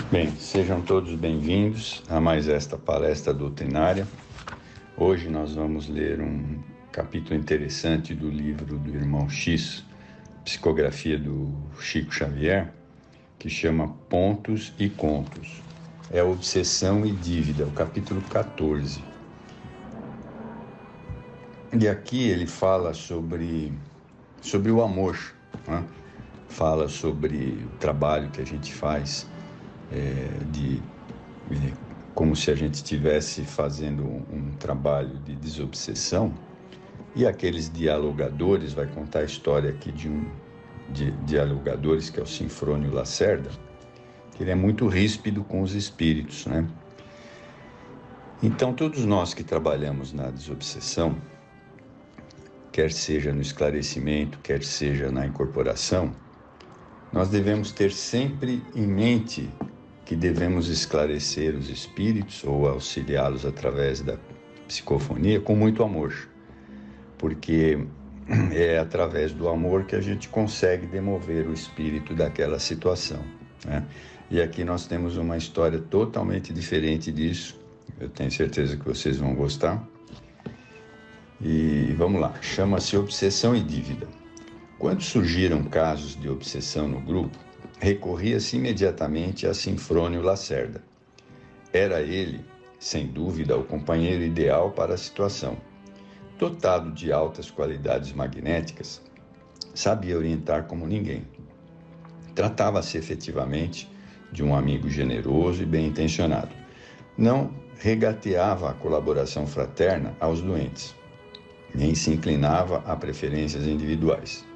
Bem, sejam todos bem-vindos a mais esta palestra doutrinária. Hoje nós vamos ler um capítulo interessante do livro do Irmão X, psicografia do Chico Xavier, que chama Pontos e Contos. É Obsessão e Dívida, o capítulo 14. E aqui ele fala sobre o amor, né? Fala sobre o trabalho que a gente faz, como se a gente estivesse fazendo um trabalho de desobsessão. E aqueles dialogadores, vai contar a história aqui de dialogadores, que é o Sinfrônio Lacerda, que ele é muito ríspido com os espíritos, né? Então, todos nós que trabalhamos na desobsessão, quer seja no esclarecimento, quer seja na incorporação, nós devemos ter sempre em mente que devemos esclarecer os espíritos ou auxiliá-los através da psicofonia com muito amor, porque é através do amor que a gente consegue demover o espírito daquela situação, né? E aqui nós temos uma história totalmente diferente disso. Eu tenho certeza que vocês vão gostar. E vamos lá, chama-se Obsessão e Dívida. Quando surgiram casos de obsessão no grupo, recorria-se imediatamente a Sinfrônio Lacerda. Era ele, sem dúvida, o companheiro ideal para a situação. Dotado de altas qualidades magnéticas, sabia orientar como ninguém. Tratava-se efetivamente de um amigo generoso e bem-intencionado. Não regateava a colaboração fraterna aos doentes, nem se inclinava a preferências individuais.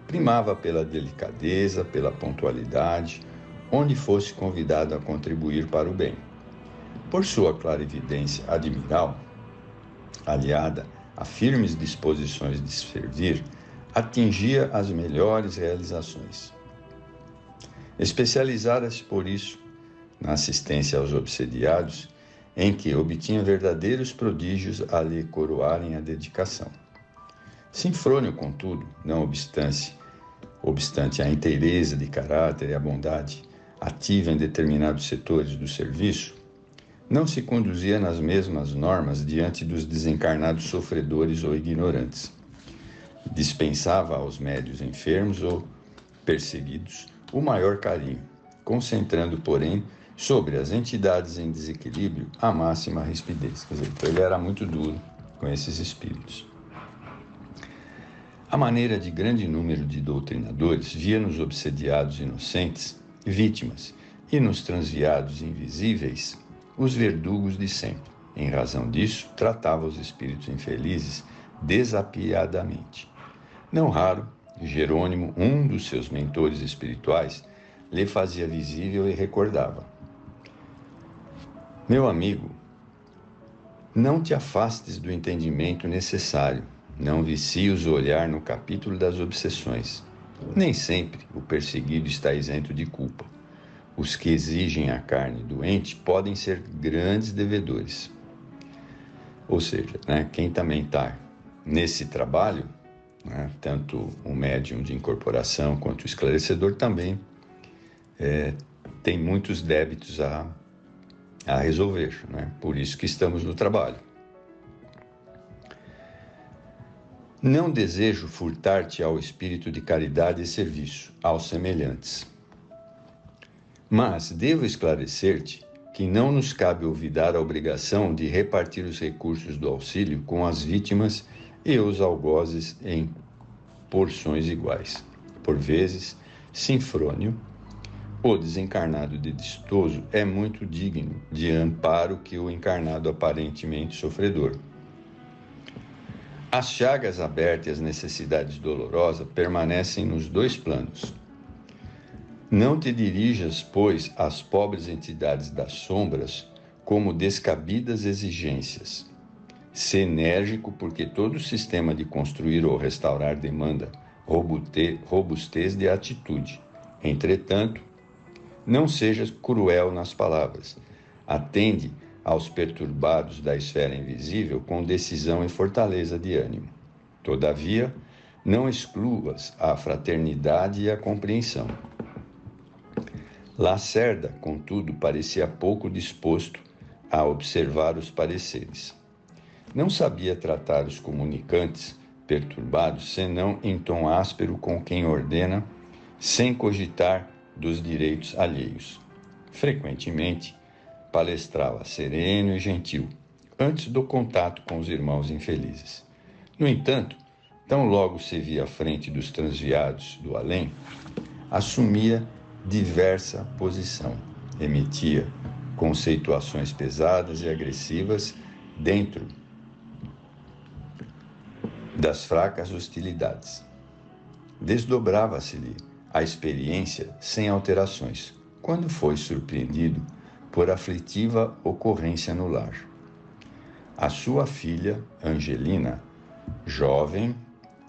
Primava pela delicadeza, pela pontualidade, onde fosse convidado a contribuir para o bem. Por sua clarividência admirável, aliada a firmes disposições de servir, atingia as melhores realizações. Especializara-se, por isso, na assistência aos obsediados, em que obtinha verdadeiros prodígios a lhe coroarem a dedicação. Sinfrônio, contudo, não obstante a inteireza de caráter e a bondade ativa em determinados setores do serviço, não se conduzia nas mesmas normas diante dos desencarnados sofredores ou ignorantes. Dispensava aos médios enfermos ou perseguidos o maior carinho, concentrando, porém, sobre as entidades em desequilíbrio a máxima rispidez. Quer dizer, então ele era muito duro com esses espíritos. A maneira de grande número de doutrinadores via nos obsediados inocentes vítimas e nos transviados invisíveis os verdugos de sempre. Em razão disso, tratava os espíritos infelizes desapiadadamente. Não raro, Jerônimo, um dos seus mentores espirituais, lhe fazia visível e recordava: meu amigo, não te afastes do entendimento necessário, não vicies o olhar no capítulo das obsessões. Nem sempre o perseguido está isento de culpa. Os que exigem a carne doente podem ser grandes devedores. Ou seja, né, quem também está nesse trabalho, né, tanto o médium de incorporação quanto o esclarecedor também tem muitos débitos a resolver, né? Por isso que estamos no trabalho. Não desejo furtar-te ao espírito de caridade e serviço, aos semelhantes. Mas devo esclarecer-te que não nos cabe olvidar a obrigação de repartir os recursos do auxílio com as vítimas e os algozes em porções iguais. Por vezes, Sinfrônio, o desencarnado desdistoso, é muito digno de amparo que o encarnado aparentemente sofredor. As chagas abertas e as necessidades dolorosas permanecem nos dois planos. Não te dirijas, pois, às pobres entidades das sombras como descabidas exigências. Sê enérgico, porque todo sistema de construir ou restaurar demanda robustez de atitude. Entretanto, não sejas cruel nas palavras. Atende aos perturbados da esfera invisível com decisão e fortaleza de ânimo. Todavia, não excluas a fraternidade e a compreensão. Lacerda, contudo, parecia pouco disposto a observar os pareceres. Não sabia tratar os comunicantes perturbados, senão em tom áspero com quem ordena, sem cogitar dos direitos alheios. Frequentemente, palestrava sereno e gentil, antes do contato com os irmãos infelizes. No entanto, tão logo se via à frente dos transviados do além, assumia diversa posição, emitia conceituações pesadas e agressivas dentro das fracas hostilidades. Desdobrava-se-lhe a experiência sem alterações, quando foi surpreendido por aflitiva ocorrência no lar. A sua filha, Angelina, jovem,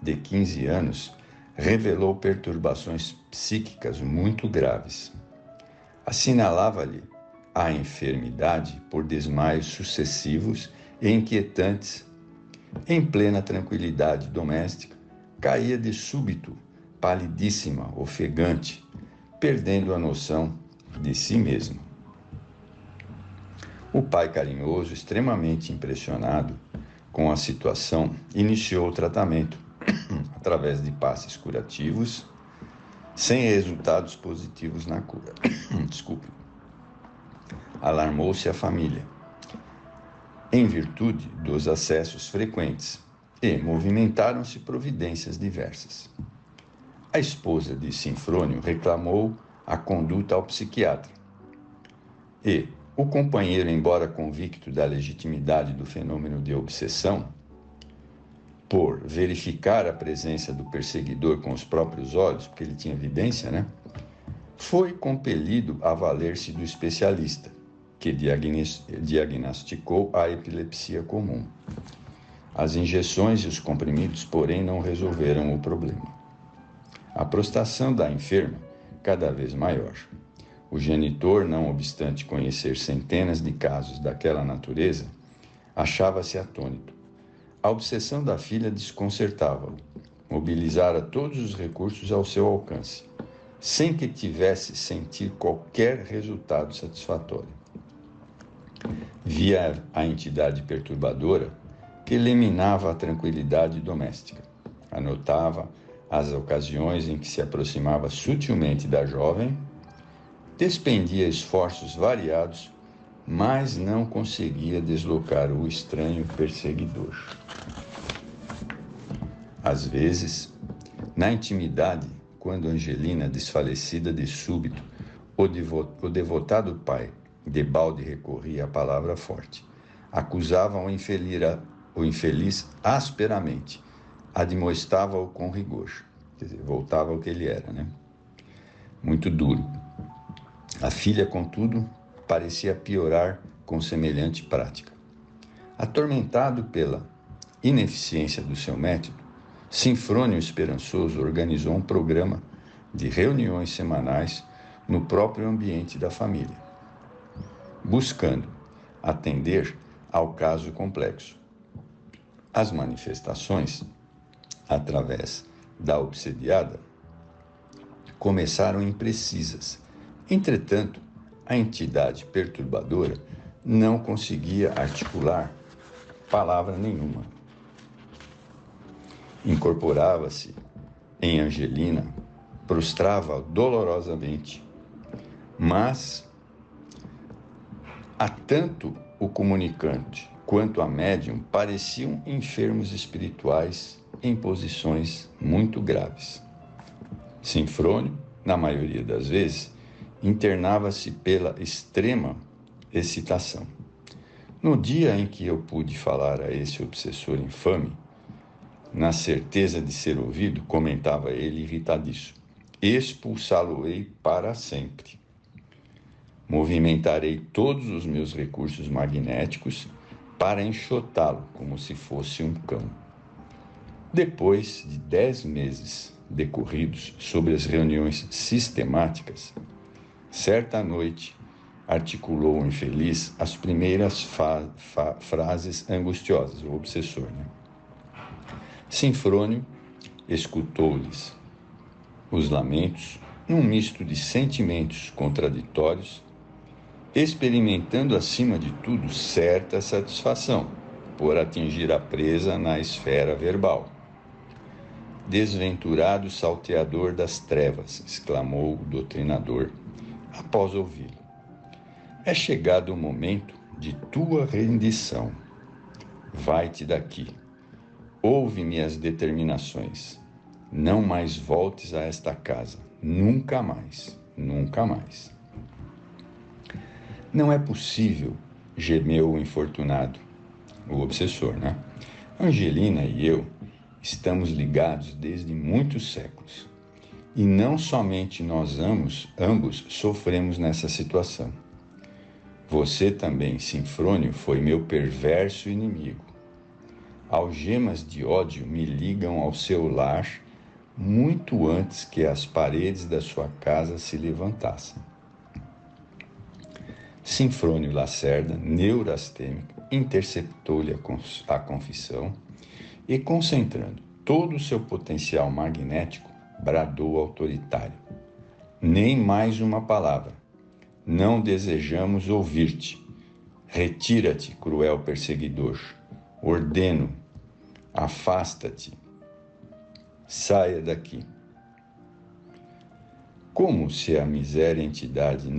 de 15 anos, revelou perturbações psíquicas muito graves. Assinalava-lhe a enfermidade por desmaios sucessivos e inquietantes. Em plena tranquilidade doméstica, caía de súbito, palidíssima, ofegante, perdendo a noção de si mesma. O pai carinhoso, extremamente impressionado com a situação, iniciou o tratamento através de passes curativos, sem resultados positivos na cura. Desculpe. Alarmou-se a família, em virtude dos acessos frequentes, e movimentaram-se providências diversas. A esposa de Sinfrônio reclamou a conduta ao psiquiatra, e o companheiro, embora convicto da legitimidade do fenômeno de obsessão, por verificar a presença do perseguidor com os próprios olhos, porque ele tinha evidência, foi compelido a valer-se do especialista, que diagnosticou a epilepsia comum. As injeções e os comprimidos, porém, não resolveram o problema. A prostração da enferma, cada vez maior. O genitor, não obstante conhecer centenas de casos daquela natureza, achava-se atônito. A obsessão da filha desconcertava-o. Mobilizara todos os recursos ao seu alcance, sem que tivesse sentir qualquer resultado satisfatório. Via a entidade perturbadora que eliminava a tranquilidade doméstica. Anotava as ocasiões em que se aproximava sutilmente da jovem, despendia esforços variados, mas não conseguia deslocar o estranho perseguidor. Às vezes, na intimidade, quando Angelina, desfalecida de súbito, o devotado pai debalde recorria à palavra forte. Acusavam o infeliz asperamente, admoestava-o com rigor. Quer dizer, voltava ao que ele era, Muito duro. A filha, contudo, parecia piorar com semelhante prática. Atormentado pela ineficiência do seu método, Sinfrônio Esperançoso organizou um programa de reuniões semanais no próprio ambiente da família, buscando atender ao caso complexo. As manifestações, através da obsediada, começaram imprecisas. Entretanto, a entidade perturbadora não conseguia articular palavra nenhuma. Incorporava-se em Angelina, prostrava dolorosamente, mas a tanto o comunicante quanto a médium pareciam enfermos espirituais em posições muito graves. Sinfrônio, na maioria das vezes, internava-se pela extrema excitação. No dia em que eu pude falar a esse obsessor infame, na certeza de ser ouvido, comentava ele irritadíssimo, expulsá-lo-ei para sempre. Movimentarei todos os meus recursos magnéticos para enxotá-lo como se fosse um cão. Depois de 10 meses decorridos sobre as reuniões sistemáticas, certa noite articulou o infeliz as primeiras frases angustiosas, o obsessor. Sinfrônio escutou-lhes os lamentos num misto de sentimentos contraditórios, experimentando acima de tudo certa satisfação por atingir a presa na esfera verbal. Desventurado salteador das trevas, exclamou o doutrinador, após ouvi-lo. É chegado o momento de tua rendição. Vai-te daqui. Ouve minhas determinações. Não mais voltes a esta casa. Nunca mais. Nunca mais. Não é possível, gemeu o infortunado, o obsessor, né? Angelina e eu estamos ligados desde muitos séculos. E não somente nós ambos sofremos nessa situação. Você também, Sinfrônio, foi meu perverso inimigo. Algemas de ódio me ligam ao seu lar muito antes que as paredes da sua casa se levantassem. Sinfrônio Lacerda, neurastênico, interceptou-lhe a confissão e, concentrando todo o seu potencial magnético, bradou autoritário. Nem mais uma palavra. Não desejamos ouvir-te. Retira-te, cruel perseguidor. Ordeno, afasta-te. Saia daqui. Como se a mísera entidade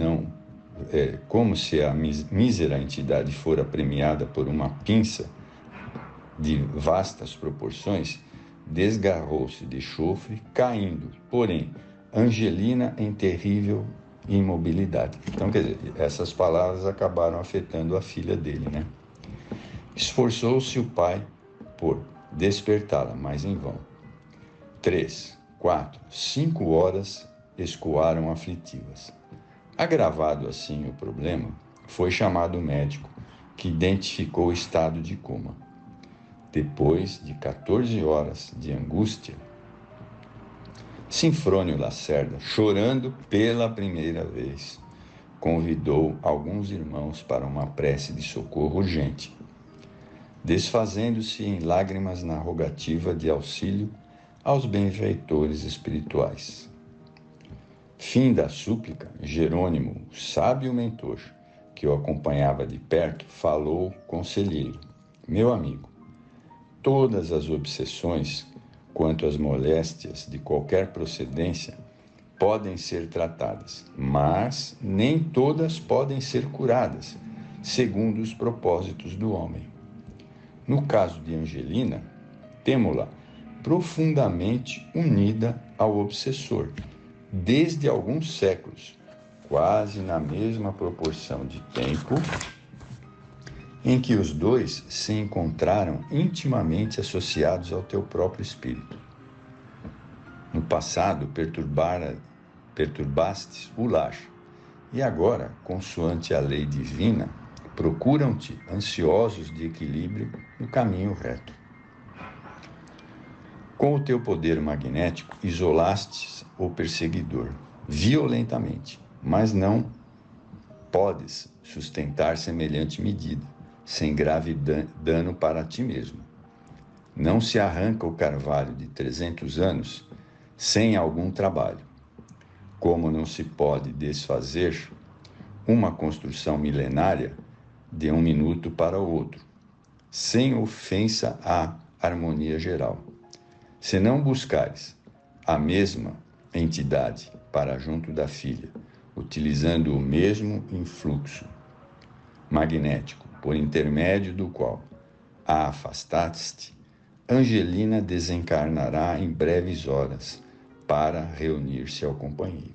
fora premiada por uma pinça de vastas proporções, desgarrou-se de chofre, caindo, porém, Angelina em terrível imobilidade. Então, quer dizer, essas palavras acabaram afetando a filha dele, né? Esforçou-se o pai por despertá-la, mas em vão. 3, 4, 5 horas escoaram aflitivas. Agravado assim o problema, foi chamado o médico, que identificou o estado de coma. Depois de 14 horas de angústia, Sinfrônio Lacerda, chorando pela primeira vez, convidou alguns irmãos para uma prece de socorro urgente, desfazendo-se em lágrimas na rogativa de auxílio aos benfeitores espirituais. Fim da súplica, Jerônimo, o sábio mentor, que o acompanhava de perto, falou conselheiro: meu amigo, todas as obsessões quanto às moléstias de qualquer procedência podem ser tratadas, mas nem todas podem ser curadas, segundo os propósitos do homem. No caso de Angelina, temo-la profundamente unida ao obsessor, desde alguns séculos, quase na mesma proporção de tempo em que os dois se encontraram intimamente associados ao teu próprio espírito. No passado, perturbastes o lar, e agora, consoante a lei divina, procuram-te, ansiosos de equilíbrio, no caminho reto. Com o teu poder magnético, isolastes o perseguidor, violentamente, mas não podes sustentar semelhante medida, sem grave dano para ti mesmo. Não se arranca o carvalho de 300 anos sem algum trabalho, como não se pode desfazer uma construção milenária de um minuto para o outro, sem ofensa à harmonia geral. Se não buscares a mesma entidade para junto da filha, utilizando o mesmo influxo magnético, por intermédio do qual a afastaste, Angelina desencarnará em breves horas para reunir-se ao companheiro.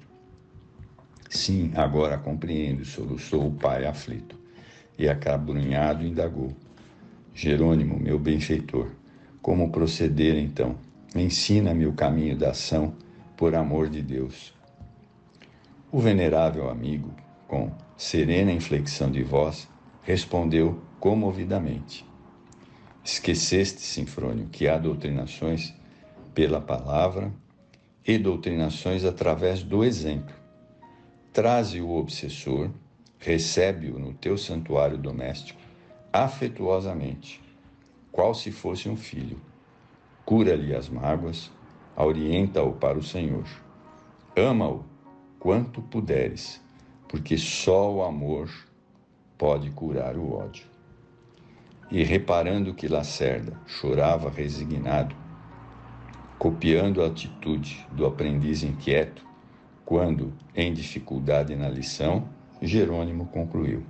Sim, agora compreendo, soluçou o pai aflito, e acabrunhado indagou: Jerônimo, meu benfeitor, como proceder então? Ensina-me o caminho da ação, por amor de Deus. O venerável amigo, com serena inflexão de voz, respondeu comovidamente: esqueceste, Sinfrônio, que há doutrinações pela palavra e doutrinações através do exemplo. Traze o obsessor, recebe-o no teu santuário doméstico, afetuosamente, qual se fosse um filho. Cura-lhe as mágoas, orienta-o para o Senhor. Ama-o quanto puderes, porque só o amor pode curar o ódio. E reparando que Lacerda chorava resignado, copiando a atitude do aprendiz inquieto, quando, em dificuldade na lição, Jerônimo concluiu: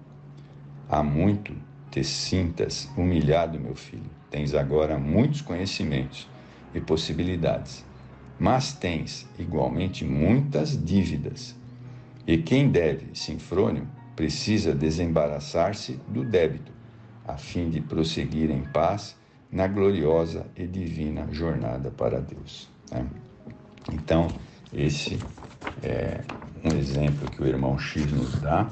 há muito te sintas humilhado, meu filho. Tens agora muitos conhecimentos e possibilidades, mas tens igualmente muitas dívidas. E quem deve Sinfrônio precisa desembaraçar-se do débito, a fim de prosseguir em paz na gloriosa e divina jornada para Deus. Então, esse é um exemplo que o irmão X nos dá,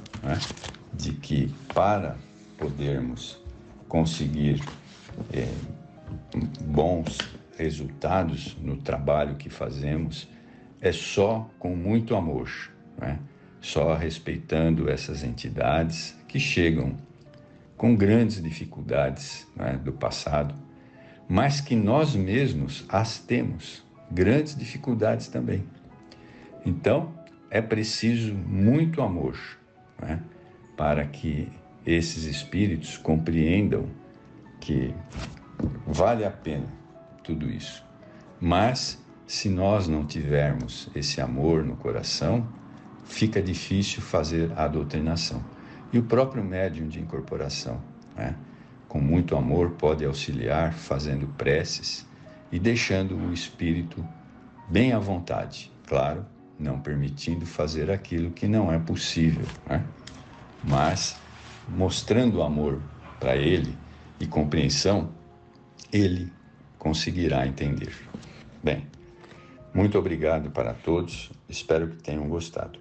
de que para podermos conseguir bons resultados no trabalho que fazemos, é só com muito amor, só respeitando essas entidades que chegam com grandes dificuldades do passado, mas que nós mesmos as temos, grandes dificuldades também. Então, é preciso muito amor, para que esses espíritos compreendam que vale a pena tudo isso. Mas, se nós não tivermos esse amor no coração, fica difícil fazer a doutrinação. E o próprio médium de incorporação, com muito amor, pode auxiliar fazendo preces e deixando o espírito bem à vontade, claro, não permitindo fazer aquilo que não é possível, mas mostrando amor para ele e compreensão, ele conseguirá entender. Bem, muito obrigado para todos, espero que tenham gostado.